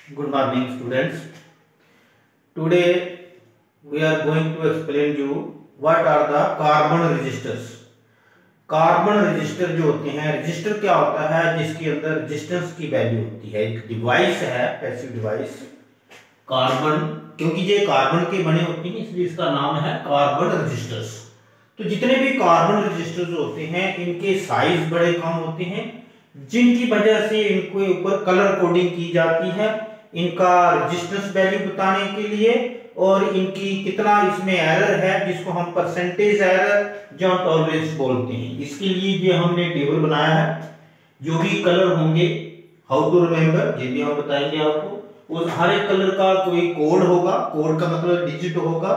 Good morning, students. Today we are going to explain you what are the carbon registers. Carbon register जो होते हैं, register क्या होता है? जिसके अंदर रेजिस्टेंस की वैल्यू होती है। एक डिवाइस है, पैसिव डिवाइस कार्बन, क्योंकि ये कार्बन के बने होते हैं इसलिए इसका नाम है कार्बन रजिस्टर्स। तो जितने भी कार्बन रजिस्टर्स होते हैं इनके साइज बड़े कम होते हैं, जिनकी वजह से इनके ऊपर कलर कोडिंग की जाती है इनका रेजिस्टेंस वैल्यू बताने के लिए, और इनकी कितना इसमें एरर है जिसको हम परसेंटेज एरर या टॉलरेंस बोलते हैं। इसके लिए ये हमने टेबल बनाया है। जो भी कलर होंगे, हाउ टू रिमेंबर, ये भी हम बताएंगे आपको। उस हर एक कलर का कोई कोड होगा, कोड का मतलब डिजिट होगा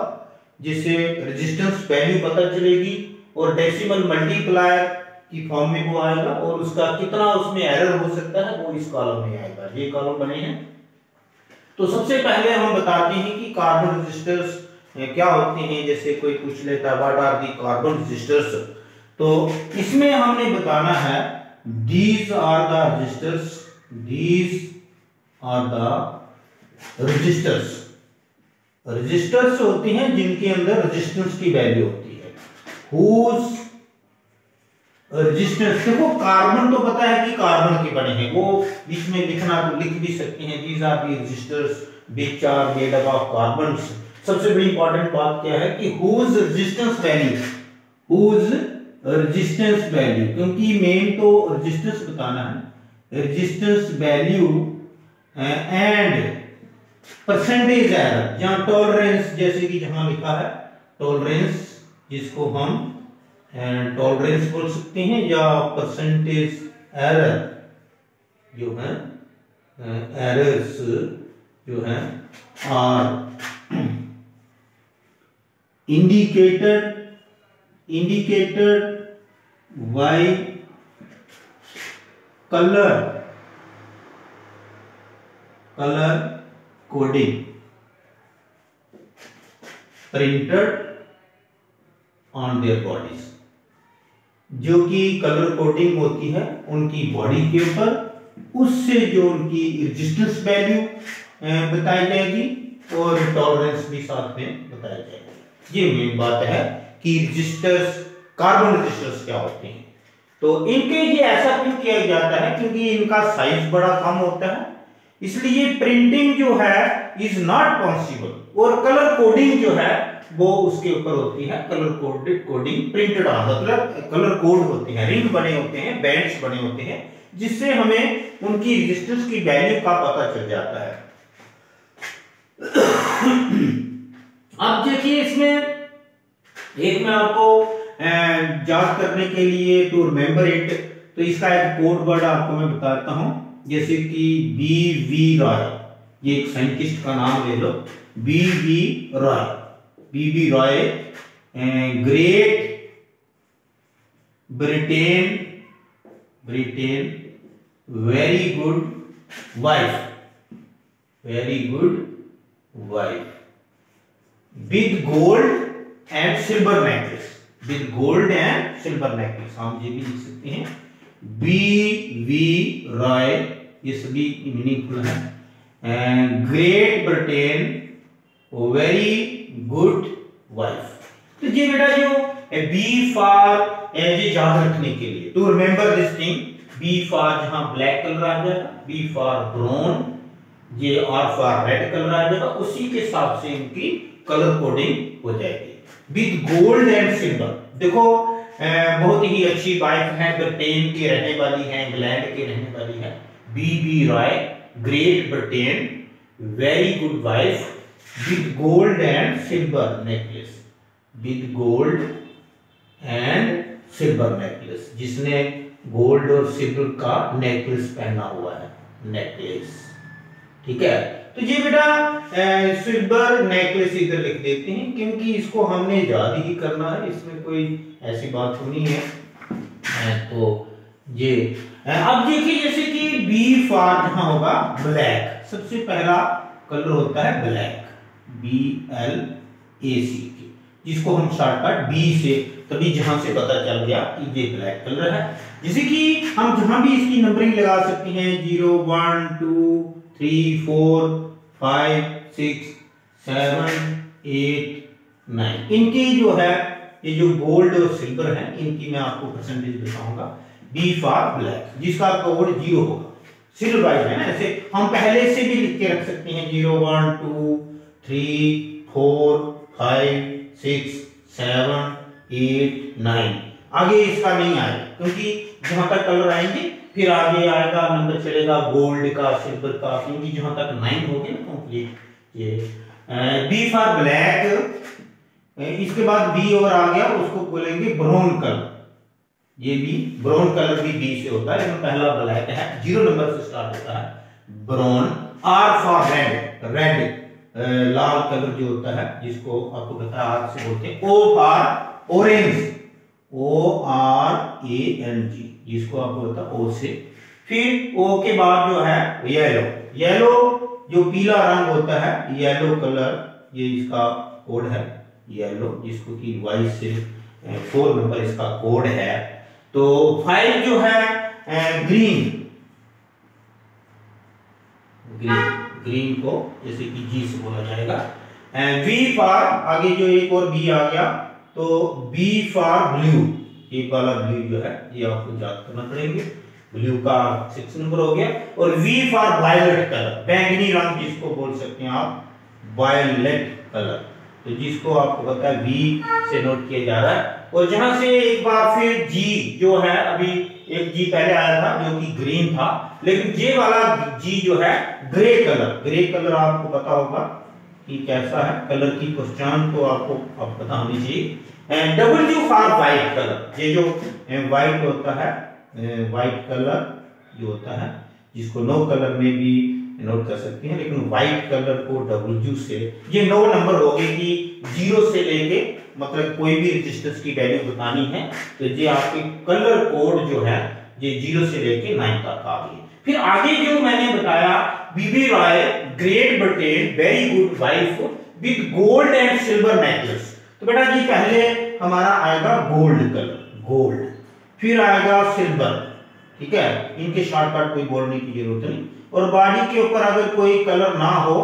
जिससे रेजिस्टेंस वैल्यू पता चलेगी, और डेसिमल मल्टीप्लायर की फॉर्म में वो आएगा, और उसका कितना उसमें एरर हो सकता है वो इस कॉलम में आएगा। ये कॉलम बने हैं। तो सबसे पहले हम बताते हैं कि कार्बन रजिस्टर्स क्या होते हैं। जैसे कोई पूछ लेता है what are the carbon resistors, तो इसमें हमने बताना है these are the resistors, these are the resistors. Resistors होते हैं जिनके अंदर रेजिस्टेंस की वैल्यू होती है। हुज रेजिस्टेंस, देखो कार्बन तो पता है कि कार्बन के बने हैं, वो बीच में लिखना तो लिख भी सकते हैं these are the resistors which are made up of carbons. सबसे बड़ी इंपॉर्टेंट बात क्या है कि whose resistance value, whose resistance value, क्योंकि मेन तो रेजिस्टेंस बताना है। Resistance value and percentage error या टॉलरेंस, जैसे कि जहां लिखा है टॉलरेंस, जिसको हम टॉलरेंस बोल सकते हैं, या परसेंटेज एरर जो है, एरर्स जो है are indicated by colour coding printed on their bodies. जो कि कलर कोडिंग होती है उनकी बॉडी के ऊपर, उससे जो उनकी रेजिस्टेंस वैल्यू बताई जाएगी और टॉलरेंस भी साथ में बताया जाएगा। ये मेन बात है कि रजिस्टर्स, कार्बन रजिस्टर्स क्या होते हैं। तो इनके लिए ऐसा क्यों किया जाता है? क्योंकि इनका साइज बड़ा कम होता है, इसलिए प्रिंटिंग जो है इज नॉट पॉसिबल, और कलर कोडिंग जो है वो उसके ऊपर होती है। कलर कोडिंग प्रिंटेड ऑन, मतलब कलर कोड होते हैं, रिंग बने होते हैं, बैंड्स बने होते हैं, जिससे हमें उनकी रेजिस्टेंस की वैल्यू का पता चल जाता है। अब देखिए इसमें एक मैं आपको याद करने के लिए, टू रिमेंबर इट, तो इसका एक कोड वर्ड आपको मैं बताता हूं। जैसे कि बी.वी. रॉय, ये एक साइंटिस्ट का नाम ले लो, B V. Roy. B V. Roy great Britain very good wife with gold and silver necklace, with gold and silver necklace, हम ये भी लिख सकते हैं। बी.वी. रॉय, ये सभी मीनिंगफुल है। Great Britain very good wife. तो ये बेटा जो बी फॉर, ये याद रखने के लिए, to remember this thing, b for जहां ब्लैक कलर आ जाएगा, बी फॉर ब्राउन, ये आर फॉर रेड कलर आ जाएगा, उसी के हिसाब से इनकी कलर कोडिंग हो जाएगी। विद गोल्ड एंड सिल्वर, देखो बहुत ही अच्छी वाइफ है, ब्रिटेन की रहने वाली है, इंग्लैंड की रहने वाली है। BV. Roy great Britain very good wife with gold and silver necklace, with gold and silver necklace, जिसने गोल्ड और सिल्वर का नेकलेस पहना हुआ है, नेकलेस, ठीक है। तो ये बेटा सिल्वर नेकलेस इधर लिख देते हैं, क्योंकि इसको हमने याद ही करना है, इसमें कोई ऐसी बात नहीं है। तो ये अब देखिए, जैसे कि बी फॉर जहां होगा ब्लैक, सबसे पहला कलर होता है ब्लैक, BLACK, जिसको हम शॉर्टकट बी से, तभी जहां से पता चल गया कि ये ब्लैक कलर है। जैसे कि हम जहां भी इसकी नंबरिंग लगा सकते हैं, 0 1 2 3 4 5 6 7 8 9। इनकी जो है ये जो गोल्ड और सिल्वर है इनकी मैं आपको परसेंटेज बताऊंगा। बी फॉर ब्लैक, जिसका कोड 0 होगा, सीरियल वाइज है ना, ऐसे हम पहले से भी लिख के रख सकते हैं 0 1 2 3 4 5 6 7 8 9। आगे इसका नहीं आएगा क्योंकि जहां तक कलर आएंगे फिर आगे आएगा नंबर चलेगा गोल्ड का, सिल्वर का, क्योंकि जहां तक 9 होगी ना कंप्लीट। ये बी फॉर ब्लैक, इसके बाद बी और आ गया, उसको बोलेंगे ब्राउन कलर। ये भी ब्राउन कलर भी बी से होता है, लेकिन पहला ब्लैक है, 0 नंबर से स्टार्ट होता है brown. R for red, red लाल कलर जो होता है जिसको आपको पता है आर से बोलते हैं। ओ फॉर ऑरेंज, ORANG, जिसको आपको पता है ओ से। फिर ओ के बाद जो है येलो, येलो जो पीला रंग होता है, येलो कलर, ये इसका कोड है येलो, जिसको कि वाई से 4 नंबर इसका कोड है। तो 5 जो है ग्रीन, ग्रीन, ग्रीन को जैसे कि जी से बोला जाएगा। वी फॉर, आगे जो एक और बी आ गया तो बी फॉर ब्लू, ये वाला ब्लू जो है ये आपको याद करना पड़ेंगे, ब्लू का 6 नंबर हो गया। और वी फॉर वायलेट कलर, बैंगनी रंग जिसको बोल सकते हैं आप, वायलेट कलर, तो जिसको आपको पता है वी से नोट किया जा रहा है। और जहां से एक बार फिर जी जो है, अभी एक जी पहले आया था जो कि ग्रीन था, लेकिन जे वाला जी जो है ग्रे कलर, ग्रे कलर आपको पता होगा कि कैसा है, कलर की पहचान तो आपको अब पता होनी चाहिए। डब्ल्यू फॉर व्हाइट कलर, ये जो व्हाइट होता है, व्हाइट कलर जो होता है जिसको नो कलर में भी नोट कर सकते हैं, लेकिन व्हाइट कलर को डब्ल्यू से, ये 9 नंबर हो गए कि 0 से लेके मतलब कोई भी रजिस्टर्स की वैल्यू बतानी है तो ये आपके कलर कोड जो है ये 0 से लेके 9 तक आ गए। फिर आगे जो मैंने बताया, B B Roy great Britain very good wife with gold and silver necklace. तो बेटा जी पहले हमारा आएगा गोल्ड कलर, गोल्ड, फिर आएगा सिल्वर, ठीक है, इनके शॉर्टकट कोई बोलने की जरूरत नहीं। और बॉडी के ऊपर अगर कोई कलर ना हो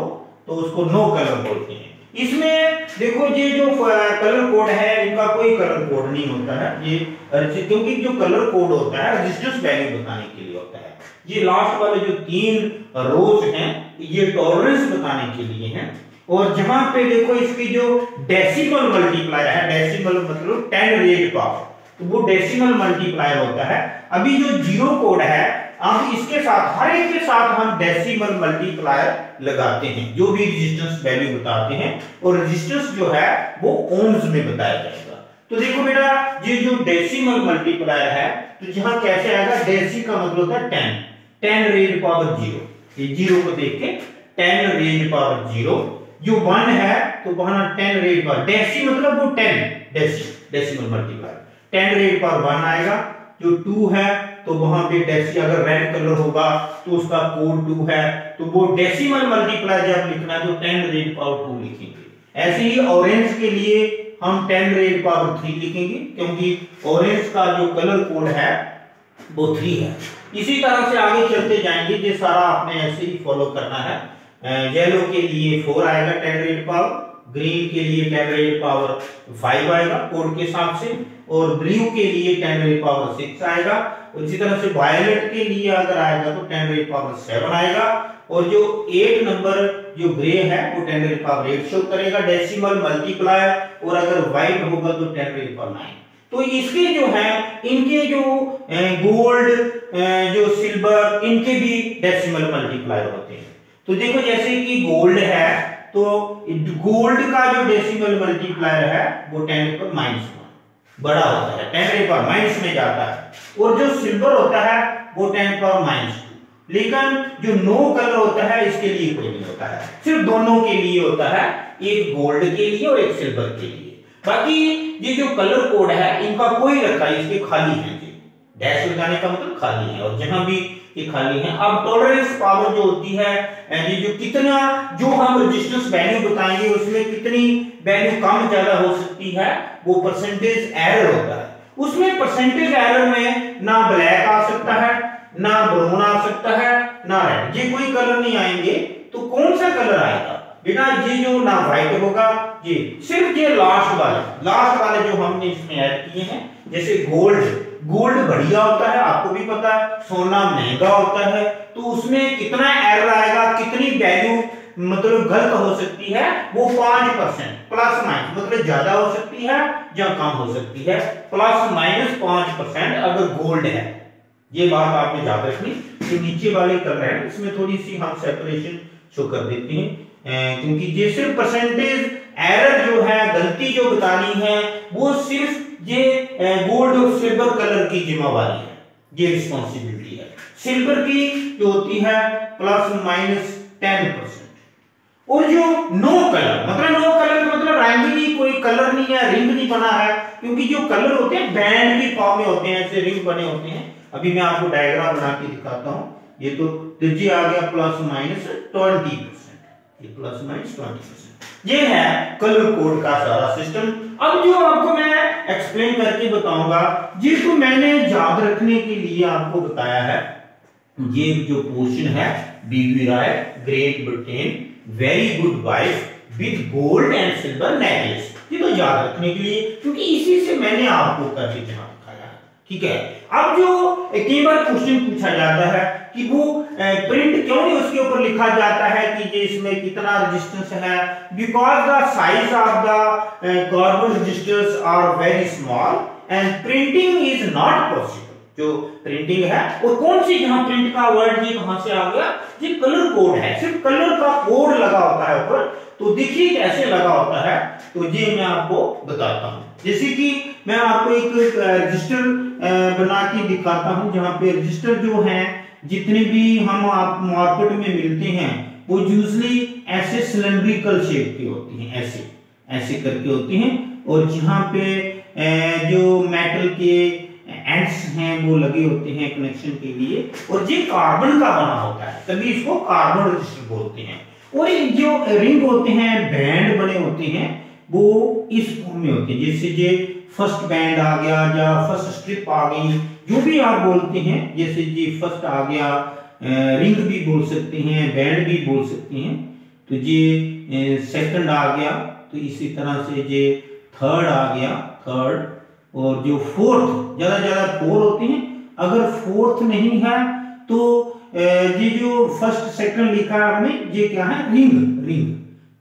तो उसको नो कलर बोलते हैं। इसमें देखो ये जो कलर कोड है इनका कोई कलर कोड नहीं होता है, ये क्योंकि जो कलर कोड होता है रजिस्टर्स वैल्यू बताने के लिए होता है। ये लास्ट वाले जो 3 रोज हैं ये टॉलरेंस बताने के लिए हैं। और जहां पे देखो इसकी जो डेसिमल मल्टीप्लायर है, डेसिमल मतलब 10 रेज़ पावर, तो वो डेसिमल मल्टीप्लायर होता है। अभी जो 0 कोड है अब इसके साथ हर एक के साथ हम डेसिमल मल्टीप्लायर लगाते हैं, जो भी रेजिस्टेंस वैल्यू बताते हैं, और रेजिस्टेंस जो है वो ओम्स में बताया जाएगा। तो देखो बेटा ये जो डेसिमल मल्टीप्लायर है तो जहां कैसे आएगा, डेसी का मतलब होता है 10 रेज़ पावर 0, ये 0 को देख के 10 रेज़ पावर 0, जो 1 है तो वहां 10 रेज़ पावर, डेसी मतलब वो 10, डेसिमल मल्टीप्लायर 10 रेज़ पावर 1 आएगा। जो 2 है तो वहां पे डेसी, अगर रेड कलर होगा तो उसका कोड 2 है, तो वो डेसिमल मल्टीप्लाई जब लिखना है तो 10 रेज़ पावर 2 लिखेंगे। ऐसे ही ऑरेंज के लिए हम 10 रेज़ पावर 3 लिखेंगे, क्योंकि ऑरेंज का जो कलर कोड है वो 3 है। इसी तरह से आगे चलते जाएंगे, ये सारा आपने ऐसे ही फॉलो करना है। येलो के लिए 4 आएगा 10 रेज़ पावर, ग्रीन के लिए 10 रेज़ पावर 5 आएगा कोड के हिसाब से, और ब्लू के लिए 10 रेज़ पावर 6 आएगा, और इसी तरह से वायलेट के लिए अगर आएगा तो 10 रेज़ पावर 7 आएगा, और जो 8 नंबर जो ग्रे है वो 10 रेज़ पावर 8 शो करेगा डेसिमल मल्टीप्लायर, और अगर व्हाइट होगा तो 10 रेज़ पावर 9। तो इसके जो है इनके जो गोल्ड जो सिल्वर इनके भी डेसिमल मल्टीप्लायर होते हैं। तो देखो जैसे कि गोल्ड है तो गोल्ड का जो डेसिमल मल्टीप्लायर है वो 10 पर -1 बड़ा होता है, 10 पर माइनस में जाता है, और जो सिल्वर होता है वो 10 पर -2। लेकिन जो नो कलर होता है इसके लिए कोई नहीं होता है, सिर्फ दोनों के लिए होता है, एक गोल्ड के लिए और एक सिल्वर के लिए। बाकी ये जो कलर कोड है इनका कोई रखा है, इसके खाली है, डैश लगाने का मतलब खाली है, और जहां भी ये खाली है। अब टॉलरेंस पावर जो होती है, ये जो कितना जो हम रेजिस्टेंस वैल्यू बताएंगे उसमें कितनी वैल्यू कम ज्यादा हो सकती है, वो परसेंटेज एरर होता है। उसमें परसेंटेज एरर में ना ब्लैक आ सकता है, ना ब्राउन आ सकता है, ना रेड, ये कोई कलर नहीं आएंगे। तो कौन सा कलर आएगा बेटा? ये जो ना व्हाइट होगा, ये सिर्फ ये लास्ट वाले जो हमने इसमें ऐड किए हैं, जैसे गोल्ड बढ़िया होता है, आपको भी पता है, सोना महंगा होता है, तो उसमें कितना एरर आएगा, कितनी वैल्यू मतलब गलत हो सकती है, वो 5% प्लस माइनस, मतलब ज्यादा हो सकती है या कम हो सकती है, प्लस माइनस 5% अगर गोल्ड है। ये बात आपने याद रखनी। जो नीचे वाले कलर है इसमें थोड़ी सी हम सेपरेशन शो कर देते हैं, क्योंकि ये सिर्फ परसेंटेज एरर जो है, गलती जो बतानी है, वो सिर्फ ये गोल्ड और सिल्वर कलर की जिम्मेवारी है, ये रिस्पॉन्सिबिलिटी है। सिल्वर की जो होती है प्लस माइनस 10%। और जो नो कलर मतलब रंग नहीं, कोई कलर नहीं है, रिंग नहीं बना है, क्योंकि जो कलर होते हैं बैंड की फॉर्म में होते हैं, ऐसे रिंग बने होते हैं। अभी मैं आपको डायग्राम बना के दिखाता हूं। ये तो ये आ गया प्लस माइनस 20%, ये प्लस माइनस 20%। ये है कलर कोड का सारा सिस्टम। अब जो आपको मैं एक्सप्लेन करके बताऊंगा, जिसको मैंने याद रखने के लिए आपको बताया है, ये जो पोर्शन है, B B Rai great Britain very good wife with gold and silver necklace, ये तो याद रखने के लिए, क्योंकि इसी से मैंने आपको करके जहां दिखाया है। ठीक है, अब जो कई बार क्वेश्चन पूछा जाता है कि वो प्रिंट क्यों नहीं उसके ऊपर लिखा जाता है कि ये इसमें कितना रेजिस्टेंस है, because the size of the carbon resistors are very small and printing is not possible. जो प्रिंटिंग है, और कौन सी यहाँ प्रिंट का वर्ड ये कहां से आ गया, ये कलर कोड है, सिर्फ कलर का कोड लगा होता है ऊपर। तो देखिए कैसे लगा होता है, तो ये मैं आपको बताता हूं। जैसे कि मैं आपको एक रजिस्टर बना के दिखाता हूं, जहां पे रजिस्टर जो है जितने भी हम आप मार्केट में मिलते हैं, वो यूजुअली ऐसे सिलेंड्रिकल शेप के होती हैं, ऐसे करके होती हैं, और जहां पे जो मेटल के एंड्स हैं वो लगे होते हैं कनेक्शन के लिए, और ये कार्बन का बना होता है, तभी इसको कार्बन रजिस्टर बोलते हैं। और जो रिंग होते हैं, बैंड बने होते हैं, वो इस फॉर्म में होते हैं, जैसे ये फर्स्ट बैंड आ गया या फर्स्ट स्ट्रिप आ गई, जो भी आप बोलते हैं, जैसे ये फर्स्ट आ गया, रिंग भी बोल सकते हैं, बैंड भी बोल सकते हैं। तो ये सेकंड आ गया, तो इसी तरह से ये थर्ड आ गया, थर्ड, और जो फोर्थ, ज्यादा 4 होते हैं। अगर फोर्थ नहीं है तो ये जो फर्स्ट सेकंड लिखा है आपने, ये क्या है, रिंग।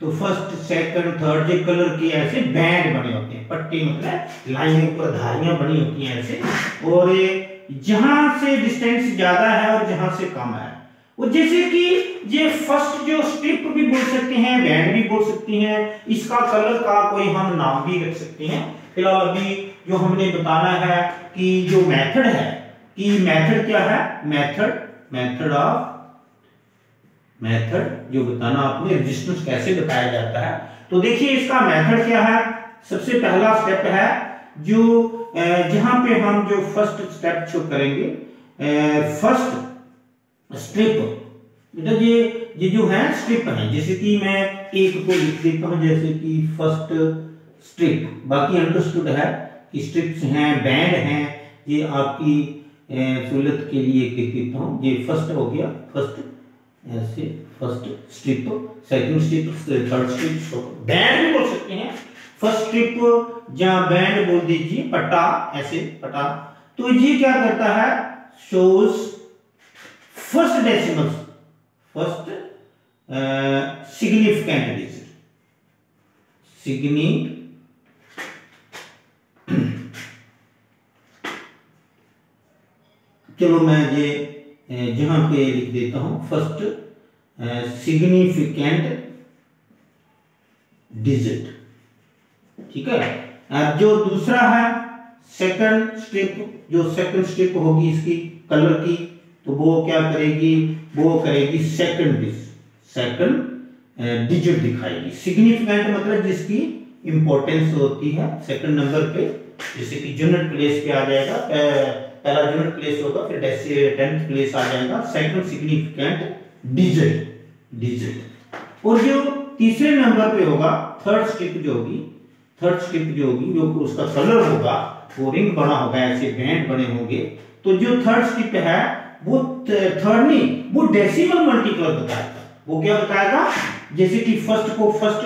तो फर्स्ट सेकंड थर्ड, ये कलर के ऐसे बैंड बने होते हैं, पट्टी मतलब लाइन ऊपर धारियां बनी होती हैं ऐसे, और जहां से डिस्टेंस ज्यादा है और जहां से कम है, वो जैसे कि ये फर्स्ट जो स्ट्रिप भी बोल सकते हैं, बैंड भी बोल सकते हैं, इसका कलर का कोई हम नाम भी रख सकते हैं। फिलहाल अभी जो हमने बताना है कि जो मेथड है, कि मेथड क्या है, मेथड जो बताना आपने, रेजिस्टेंस कैसे बताया जाता है। तो देखिए इसका मेथड क्या है। सबसे पहला स्टेप है जो जहां पे हम जो फर्स्ट स्टेप शो करेंगे, फर्स्ट स्ट्रिप, मतलब ये जो है स्ट्रिप है, जैसे कि मैं एक को लिख देता हूं, जैसे कि फर्स्ट स्ट्रिप, बाकी अंडरस्टूड है कि स्ट्रिप्स हैं, बैंड हैं, ये आपकी सहूलियत के लिए लिख देता हूं। ये फर्स्ट हो गया, फर्स्ट ऐसे, first strip, second strip, third strip, band भी बोल सकते हैं। फर्स्ट स्ट्रिप या बैंड बोल दीजिए, पट्टा, ऐसे पट्टा। तो ये क्या करता है, shows first decimal, first significant digit, चलो मैं ये जहां पे लिख देता हूं, फर्स्ट सिग्निफिकेंट डिजिट। ठीक है, अब जो दूसरा है सेकंड स्ट्रिप, जो सेकंड स्ट्रिप होगी इसकी कलर की, तो वो क्या करेगी, वो करेगी सेकंड डिजिट दिखाएगी। सिग्निफिकेंट मतलब जिसकी इंपॉर्टेंस होती है सेकंड नंबर पे, जैसे कि यूनिट प्लेस पे आ जाएगा, पहला यूनिट प्लेस होगा, फिर 10th प्लेस आ जाएगा, सेकंड सिग्निफिकेंट डिजिट। और जो तीसरे नंबर पे होगा थर्ड स्ट्रिप जो होगी, जो उसका कलर होगा वो रिंग बना होगा, ऐसे बैंड बने होंगे। तो जो थर्ड स्ट्रिप है वो थर्ड नहीं, वो डेसिमल मल्टीप्लाई बताएगा। वो क्या बताएगा, जैसे कि फर्स्ट को फर्स्ट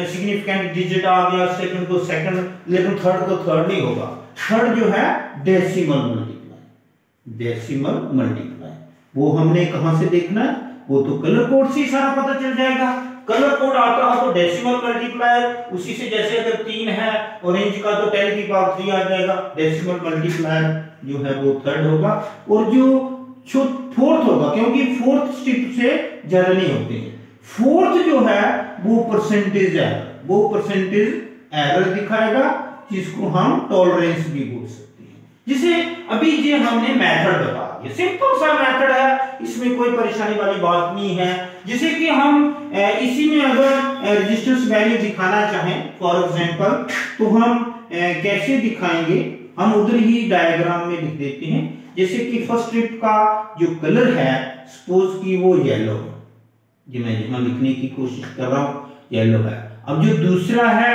सिग्निफिकेंट डिजिट आ गया, सेकंड को सेकंड, लेकिन थर्ड को थर्ड नहीं होगा। थर्ड जो है डेसिमल मल्टीप्लाई, डेसिमल मल्टीप्लाई। वो हमने कहां से देखना है, वो तो कलर कोड से सारा पता चल जाएगा। कलर कोड आता है तो डेसिमल मल्टीप्लाई, उसी से जैसे अगर 3 है ऑरेंज का तो 10 की पावर 3 आ जाएगा। डेसिमल मल्टीप्लाई जो है वो थर्ड होगा, और जो फोर्थ होगा, क्योंकि फोर्थ स्टेप से ज्यादा नहीं होते हैं। फोर्थ जो है वो परसेंटेज एरर, वो परसेंटेज एरर दिखाएगा, जिसको हम टॉलरेंस भी बोल सकते हैं। जिसे अभी ये हमने मेथड बता दिया, सिंपल सा मेथड है, इसमें कोई परेशानी वाली बात नहीं है। जिसे कि हम इसी में अगर रेजिस्टेंस वैल्यू दिखाना चाहें फॉर एग्जांपल, तो हम कैसे दिखाएंगे, हम उधर ही डायग्राम में लिख देते हैं। जैसे कि फर्स्ट स्ट्रिप का जो कलर है, सपोज कि वो येलो है, जो मैं यहां लिखने की कोशिश कर रहा हूं, येलो है। अब जो दूसरा है,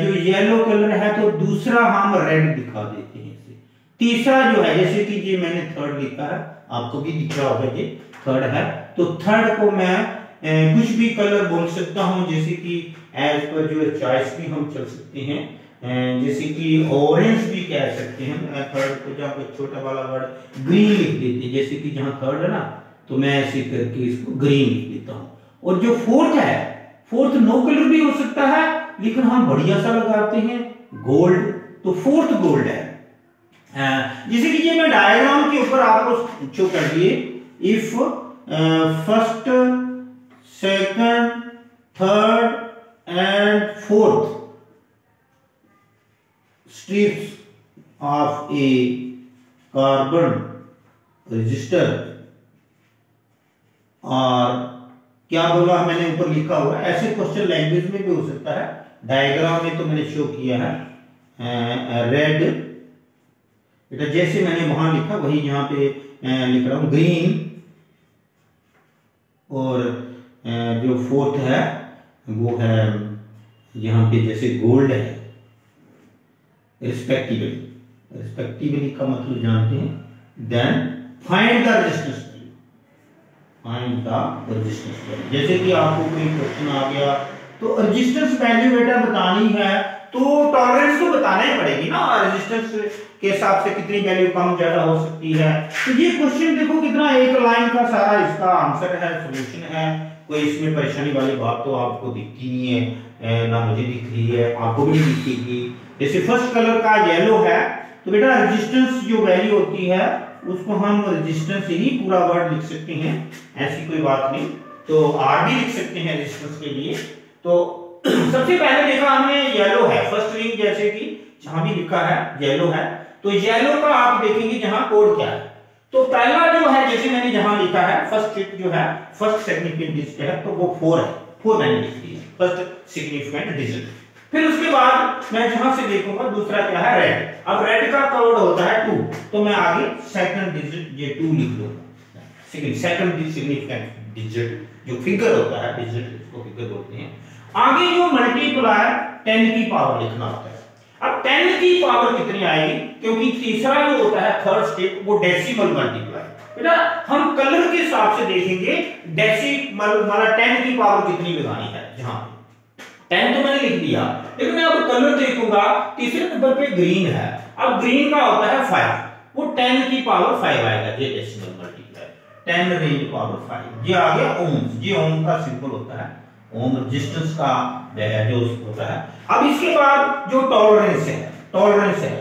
जो येलो कलर है, तो दूसरा हम रेड दिखा देते हैं इसे। तीसरा जो है, जैसे कि ये मैंने थर्ड लिखा है, आपको भी दिख रहा होगा ये थर्ड है, तो थर्ड को मैं कुछ भी कलर बोल सकता हूं, जैसे कि एज पर जो चॉइस भी हम चल सकते हैं, जैसे कि ऑरेंज भी कह सकते हैं। थर्ड को जहां पर छोटा वाला वर्ड ग्रीन लिख देते हैं, जैसे कि जहां थर्ड है ना, तो मैं ऐसे करके इसको ग्रीन लिख देता हूं। और जो फोर्थ है, फोर्थ नो कलर भी हो सकता है, लेकिन हम बढ़िया सा लगाते हैं गोल्ड, तो फोर्थ गोल्ड है। जैसे कि ये मैं डायग्राम के ऊपर आपको शो कर दिए, if first, second, third and fourth strips of a carbon resistor, और क्या बोला मैंने ऊपर लिखा हुआ है, ऐसे क्वेश्चन लैंग्वेज में भी हो सकता है। डायग्राम में तो मैंने शो किया है रेड, बेटा जैसे मैंने वहां लिखा वही यहां पे लिख रहा हूं ग्रीन, और जो फोर्थ है वो है यहां पे जैसे गोल्ड है, रिस्पेक्टिवली। रिस्पेक्टिवली का मतलब जानते हैं। Then find the resistance value, find the resistance value. जैसे कि आपको कोई क्वेश्चन आ गया, तो रेजिस्टेंस वैल्यू बेटा बतानी है, तो टॉलरेंस तो बताना ही पड़ेगी ना, रेजिस्टेंस के हिसाब से कितनी वैल्यू कम ज्यादा हो सकती है। तो ये क्वेश्चन देखो कितना एक लाइन का सारा इसका आंसर है, सॉल्यूशन है, कोई इसमें परेशानी वाली बात तो आपको दिखती नहीं है, ना मुझे दिख रही है, आपको भी नहीं दिखेगी। जैसे फर्स्ट कलर का येलो है, तो बेटा रेजिस्टेंस जो वैल्यू होती है उसको हम रेजिस्टेंस ही पूरा वर्ड लिख सकते हैं, ऐसी कोई बात नहीं, तो आर भी लिख सकते हैं रेजिस्टेंस के लिए। तो सबसे पहले देखा हमने येलो है, फर्स्ट रिंग जैसे कि जहां भी लिखा है येलो है, तो येलो का आप देखेंगे जहां कोड क्या है, तो पहला जो है जैसे मैंने जहां लिखा है फर्स्ट स्ट्रिप जो है फर्स्ट सिग्निफिकेंट डिजिट है, तो वो 4 है, 4 मैंने लिख दिया फर्स्ट सिग्निफिकेंट डिजिट। फिर उसके बाद मैं जहां से देखूंगा दूसरा क्या है रेड, अब रेड का कोड होता है 2, तो मैं आगे सेकंड डिजिट ये 2 लिख लूंगा। सेकंड सिग्निफिकेंट डिजिट जो फिगर होता है, डिजिट इसको फिगर बोलते हैं। आगे जो मल्टीप्लाई 10 की पावर लिखना होता है। अब 10 की पावर कितनी आएगी, क्योंकि तीसरा जो होता है थर्ड स्टेप वो डेसिमल मल्टीप्लाई, बेटा हम कलर के हिसाब से देखेंगे डेसिमल मतलब 10 की पावर कितनी लगानी है। जहां 10 तो मैंने लिख दिया, लेकिन मैं अब कलर देखूंगा, तीसरे नंबर पे ग्रीन है, अब ग्रीन का होता है 5, वो 10 की पावर 5 आएगा, ये डेसिमल मल्टीप्लाई 10 रेज़ पावर 5। ये आ गया ओम, ये ओम का सिंबल होता है, ओम रेजिस्टेंस का जो होता है। अब इसके बाद जो टॉलरेंस है, टॉलरेंस है,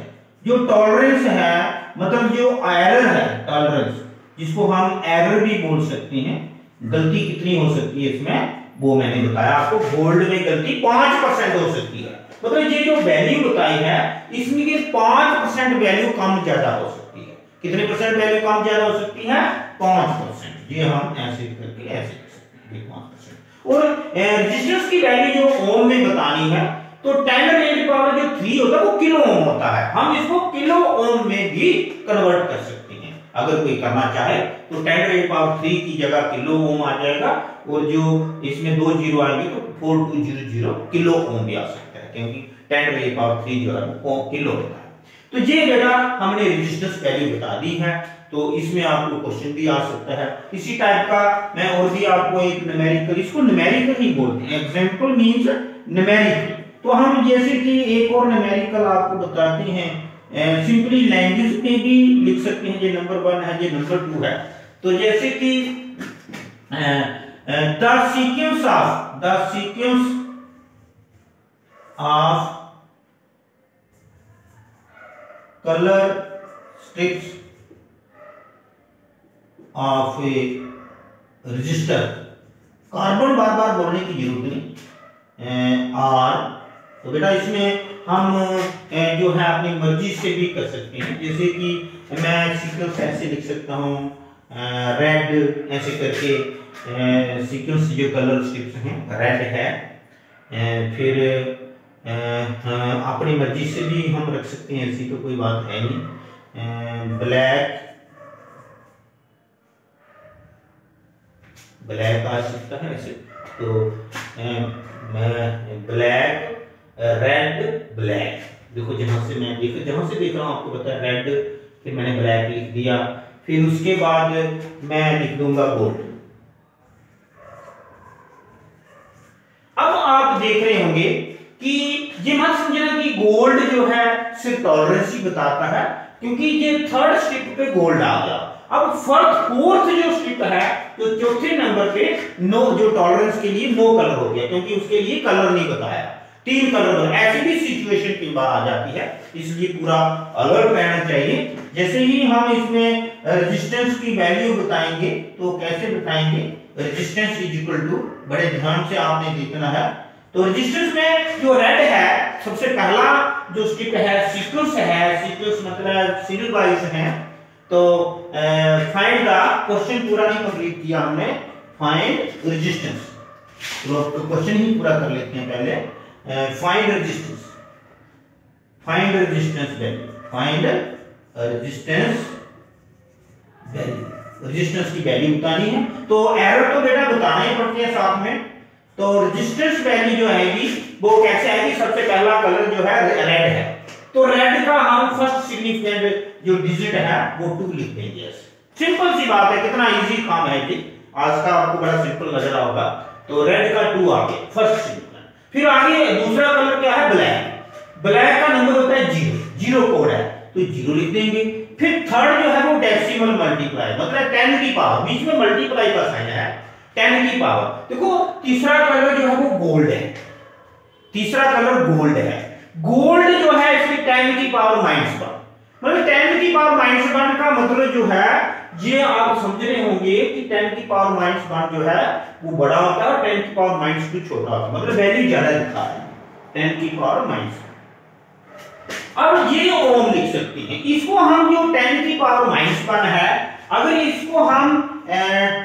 जो टॉलरेंस है मतलब जो एरर है, टॉलरेंस जिसको हम एरर भी बोल सकते हैं, गलती कितनी हो सकती है इसमें, वो मैंने बताया आपको। गोल्ड में गलती 5% हो सकती है, मतलब ये जो वैल्यू बताई है इसमें के 5% वैल्यू कम ज्यादा हो सकती है। कितने परसेंट वैल्यू कम ज्यादा हो सकती है, 5%। ये हम ऐसे करके ऐसे कर सकते हैं 5%। और रेजिस्टेंस की वैल्यू जो ओम में बतानी है, तो 10 रेज़ पावर जो 3 होता है वो किलो ओम होता है, हम इसको किलो ओम में भी कन्वर्ट कर सकते हैं। अगर कोई करना चाहे तो 10 रेज़ पावर 3 की जगह किलो ओम आ जाएगा, और जो इसमें 2 जीरो आएंगे तो 4200 किलो ओम भी आ सकता है, क्योंकि 10 रेज़ पावर 3 जो है वो किलो होता है। तो ये बेटा हमने रजिस्टर्स वैल्यू बता दी है। तो इसमें आपको क्वेश्चन भी आ सकता है इसी टाइप का। मैं और भी आपको एक न्यूमेरिकल, इसको न्यूमेरिकल ही बोलते हैं, एग्जांपल मींस न्यूमेरिकल। तो हम जैसे कि एक और न्यूमेरिकल आपको बताते हैं, सिंपली लैंग्वेज में भी लिख सकते हैं। ये नंबर 1 है, ये नंबर 2 है। तो जैसे कि the sequence of colour strips of a resistor, carbon बार बार बोलने की जरूरत नहीं, आर। तो बेटा इसमें हम जो है अपनी मर्जी से भी कर सकते हैं। जैसे कि मैं सीक्वेंस ऐसे लिख सकता हूँ, रेड ऐसे करके, सीक्वेंस जो कलर स्ट्रिप्स हैं रेड है। फिर अपनी मर्जी से भी हम रख सकते हैं, ऐसी तो कोई बात है नहीं। ब्लैक आ सकता है ऐसे। तो मैं ब्लैक, रेड, ब्लैक, देखो जहां से देख रहा हूं आपको पता है रेड, फिर मैंने ब्लैक लिख दिया। फिर उसके बाद मैं लिख दूंगा गोल्ड। अब आप देख रहे होंगे कि ये मत समझना कि गोल्ड जो है सिर्फ टॉलरेंस ही बताता है, क्योंकि ये थर्ड स्टेप पे गोल्ड आ गया। अब फोर्थ जो स्टेप है, तो चौथे नंबर पे नो, जो टॉलरेंस के लिए नो कलर हो गया, क्योंकि उसके लिए कलर नहीं बताया, 3 कलर। ऐसी भी सिचुएशन कई बार आ जाती है, इसलिए पूरा अलर्ट रहना चाहिए। जैसे ही हम इसमें रेजिस्टेंस की वैल्यू बताएंगे, तो कैसे बताएंगे, रेजिस्टेंस इज इक्वल टू, बड़े ध्यान से आपने देखना है। तो रेजिस्टेंस में जो रेड है, सबसे पहला जो स्टेप है सीक्वेंस मतलब सीरियल वाइज है। तो फाइंड द, क्वेश्चन पूरा नहीं कंप्लीट किया हमने, फाइंड रेजिस्टेंस। तो क्वेश्चन ही पूरा कर लेते हैं पहले। Find resistance value, find resistance value, resistance की वैल्यू बतानी है। तो एरर तो बेटा बताना ही पड़ती है साथ में। तो रेजिस्टेंस वैल्यू जो आएगी वो कैसे आएगी, सबसे पहला कलर जो है रेड है, तो रेड का हम फर्स्ट सिग्निफिकेंट जो डिजिट है वो 2 लिख देंगे। सिंपल सी बात है, कितना इजी काम है जी, आज का आपको बड़ा सिंपल लग रहा होगा। तो रेड का 2 आ गया फर्स्ट सिग्निफिकेंट। फिर आगे दूसरा कलर क्या है, ब्लैक का नंबर होता है 0 कोड है, तो 0 लिख देंगे। फिर थर्ड जो है वो डेसिमल मल्टीप्लाई, मतलब 10 की पावर, बीच में मल्टीप्लाई का साइन है, 10 की पावर। देखो तीसरा कलर जो है वो गोल्ड है, गोल्ड जो है इसकी 10 की पावर -1, मतलब 10 की पावर -1 का मतलब जो है, ये आप समझ रहे होंगे कि 10 की पावर -1 जो है वो बड़ा होता है और 10 की पावर -2 छोटा होता है, मतलब वैल्यू ज्यादा दिखा है 10 की पावर -1। अब ये ओम लिख सकते हैं, इसको हम जो 10 की पावर -1 है, अगर इसको हम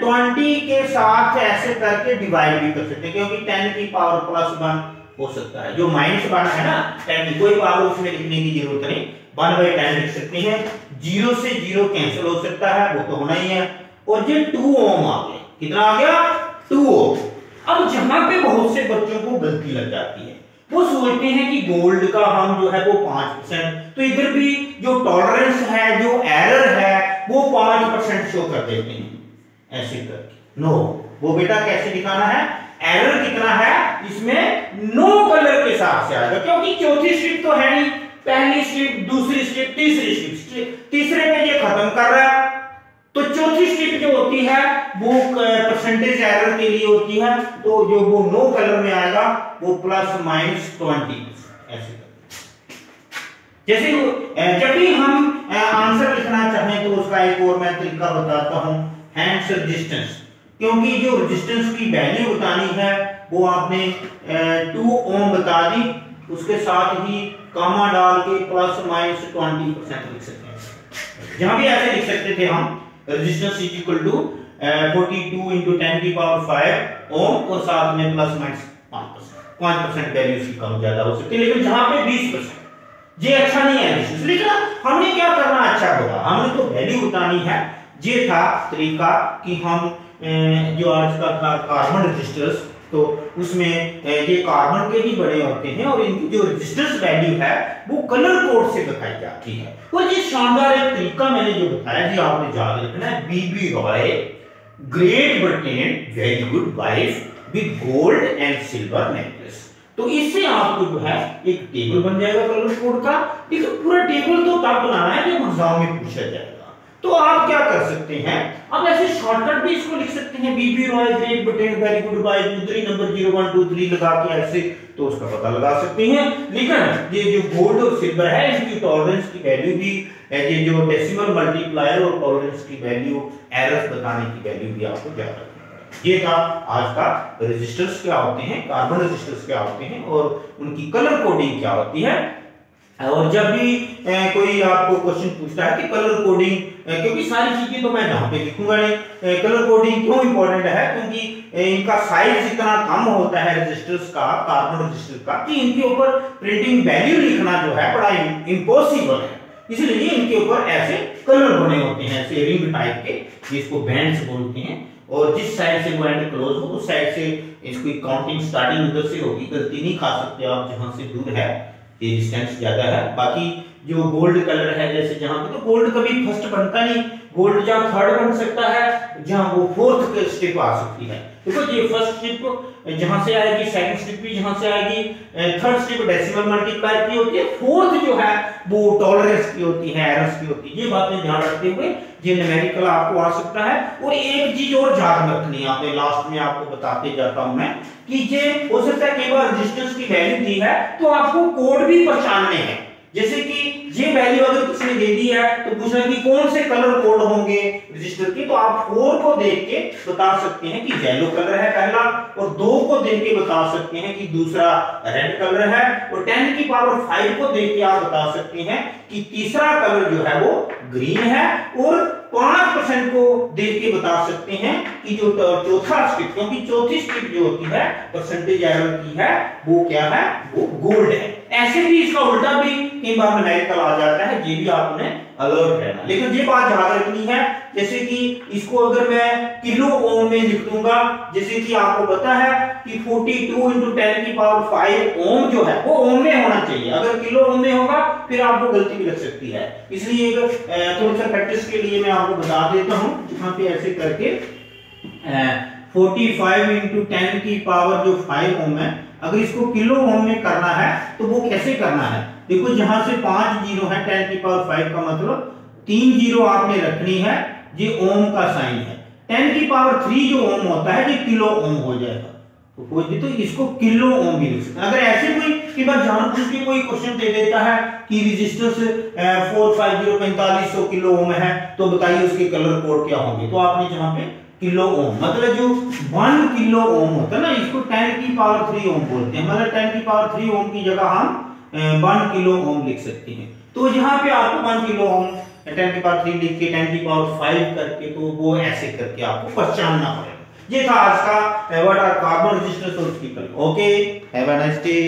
20 के साथ ऐसे करके डिवाइड भी कर सकते हैं, क्योंकि 10 की पावर +1 हो सकता है। जो -1 है ना, 10 की कोई पावर उसमें लिखने की जरूरत नहीं, 1/10 लिख सकते हैं। 0 से 0 कैंसिल हो सकता है, वो तो होना ही है। और ये 2 ओम आ गया, कितना आ गया, 2 ओम। अब जहां पे बहुत से बच्चों को गलती लग जाती है, वो सोचते हैं कि गोल्ड का हम जो है वो 5%, तो इधर भी जो टॉलरेंस है, जो एरर है, वो 5% शो कर देते हैं ऐसे करके। नो, वो बेटा कैसे दिखाना है, एरर कितना है इसमें, नो कलर के साथ से आएगा, क्योंकि चौथी स्ट्रिप तो है नहीं, पहली स्ट्रिप, दूसरी स्ट्रिप, तीसरी स्ट्रिप, तीसरे पे ये खत्म कर रहा है। तो चौथी स्ट्रिप जो होती है वो परसेंटेज एरर के लिए होती है, तो जो वो नो कलर में आएगा वो ±20 ऐसे। जैसे जब भी हम आंसर लिखना चाहें तो उसका एक और मैं तरीका बताता हूं, हैंड्स रेजिस्टेंस, क्योंकि जो रेजिस्टेंस की वैल्यू बतानी है वो आपने 2 ओम बता दी, उसके साथ ही कामा डाल के ±20% लिख सकते हैं। जहां भी ऐसे लिख सकते थे हम, रेजिस्टेंस इज इक्वल टू 42 × 10 की पावर 5 ओम, और साथ में ±5% वैल्यू इसकी कम ज्यादा हो सकती है, लेकिन जहां पे 20% ये अच्छा नहीं है रेजिस्टेंस। लेकिन हमने क्या करना अच्छा होगा, हमने तो वैल्यू बतानी है। ये था तरीका कि हम जो आज का था कार्बन रेजिस्टर्स, तो उसमें ये कार्बन के ही बने होते हैं और इनकी जो रेजिस्टेंस वैल्यू है वो कलर कोड से बताई जाती है। और ये शानदार एक तरीका मैंने जो बताया जी आपने याद रखना है, B B Roy great Britain very good wife with gold and silver necklace. तो इससे आपको जो है एक टेबल बन जाएगा कलर कोड का। देखो पूरा टेबल तो तब बनाना है जब एग्जाम में पूछा जाएगा। तो आप क्या कर सकते हैं, आप ऐसे शॉर्टकट भी इसको लिख सकते हैं, B B Roy great Britain very good wife मुद्री नंबर 0123 लगा के ऐसे तो उसका पता लगा सकते हैं। लेकिन ये जो गोल्ड और सिल्वर है इसकी टॉलरेंस की वैल्यू भी, ये जो डेसिमल मल्टीप्लायर और टॉलरेंस की वैल्यू, एरर्स बताने की वैल्यू भी आपको याद रखना है। ये था आज का रेजिस्टर्स क्या होते हैं, कार्बन रेजिस्टर्स क्या होते हैं और उनकी कलर कोडिंग क्या होती है। और जब भी कोई आपको क्वेश्चन पूछता है कि कलर कोडिंग, क्योंकि सारी चीजें तो मैं यहाँ पे लिखूंगा नहीं, कलर कोडिंग क्यों इंपॉर्टेंट है, क्योंकि इनका साइज इतना कम होता है रेजिस्टर्स का, कार्बन रेजिस्टर का, कि इनके ऊपर प्रिंटिंग वैल्यू लिखना जो है बड़ा इम्पॉसिबल है। इसलिए इनके ऊपर ऐसे कलर बने होते हैं, ऐसे रिंग टाइप के, जिसको बैंड्स बोलते हैं। और जिस साइड से वो एंड क्लोज हो उस साइड से इसकी काउंटिंग स्टार्टिंग उधर से होगी, गलती नहीं खा सकते आप जहां से दूर है, ये डिस्टेंस ज्यादा है। बाकी जो गोल्ड कलर है, जैसे जहां पे तो गोल्ड कभी फर्स्ट बनता नहीं, गोल्ड जहां थर्ड बन सकता है, जहां वो फोर्थ स्टेप आ सकती है। देखो ये फर्स्ट स्टेप जहां से आएगी, सेकंड स्टेप भी जहां से आएगी, थर्ड स्टेप डेसिमल मल्टीप्लायर की होती है, फोर्थ जो है वो टॉलरेंस की होती है, एरर्स की होती है। ये बातें ध्यान रखते हुए ये न्यूमेरिकल आपको आ सकता है। और एक चीज और याद रखनी है आपने, लास्ट में आपको बताते जाता हूं मैं, कि ये हो सकता है कई बार रेजिस्टेंस की वैल्यू दी है तो आपको कोड भी पहचानने हैं। जैसे कि ये वैल्यू अगर किसी ने दे दी है तो पूछना कि कौन से कलर कोड होंगे रजिस्टर के, तो आप 4 को देख के बता सकते हैं कि येलो कलर है पहला, और 2 को देख के बता सकते हैं कि दूसरा रेड कलर है, और 10 की पावर 5 को देख के आप बता सकते हैं कि तीसरा कलर जो है वो ग्रीन है, और 5% को देख के बता सकते हैं कि जो चौथा स्टेप, क्योंकि चौथी स्टेप जो होती है परसेंटेज एरर की है, वो क्या है, वो गोल्ड है। ऐसे भी इसका उल्टा भी कई बार न्यूमेरिकल आ जाता है, ये भी आपने अलर्ट रहना। लेकिन ये बात याद रखनी है, जैसे कि इसको अगर मैं किलो ओम में लिख दूंगा, जैसे कि आपको पता है कि 42 × 10 की पावर 5 ओम जो है वो ओम में होना चाहिए, अगर किलो ओम में होगा फिर आपको गलती भी लग सकती है। इसलिए थोड़ा सा प्रैक्टिस के लिए मैं आपको बता देता हूं, यहाँ पे ऐसे करके 45 × 10 की पावर जो 5 ओम है, अगर इसको किलो ओम में करना है तो वो कैसे करना है, देखो जहां से 5 जीरो है, 10 की पावर 5 का मतलब 3 जीरो आपने रखनी है, ये ओम का साइन है। 10 की पावर 3 जो ओम होता है ये किलो ओम हो जाएगा, तो कोई भी तो इसको किलो ओम भी लिख सकते हैं। अगर ऐसे कोई बार जानबूझ के कोई क्वेश्चन दे देता है कि रेजिस्टेंस 450 4500 किलो ओम है, तो बताइए उसके कलर कोड क्या होंगे, तो आपने जहां पे किलो ओम, मतलब जो 1 किलो ओम होता है ना, इसको 10 की पावर 3 ओम बोलते हैं, मतलब 10 की पावर 3 ओम की जगह हम 1 किलो ओम लिख सकते हैं। तो यहाँ पे आपको 1 किलो ओम 10 की पावर 3 लिख के 10 की पावर 5 करके, तो वो ऐसे करके आपको पहचानना पड़ेगा। ये था आज का व्हाट आर कार्बन रेजिस्टेंस और उसकी colour. Okay, have a nice day.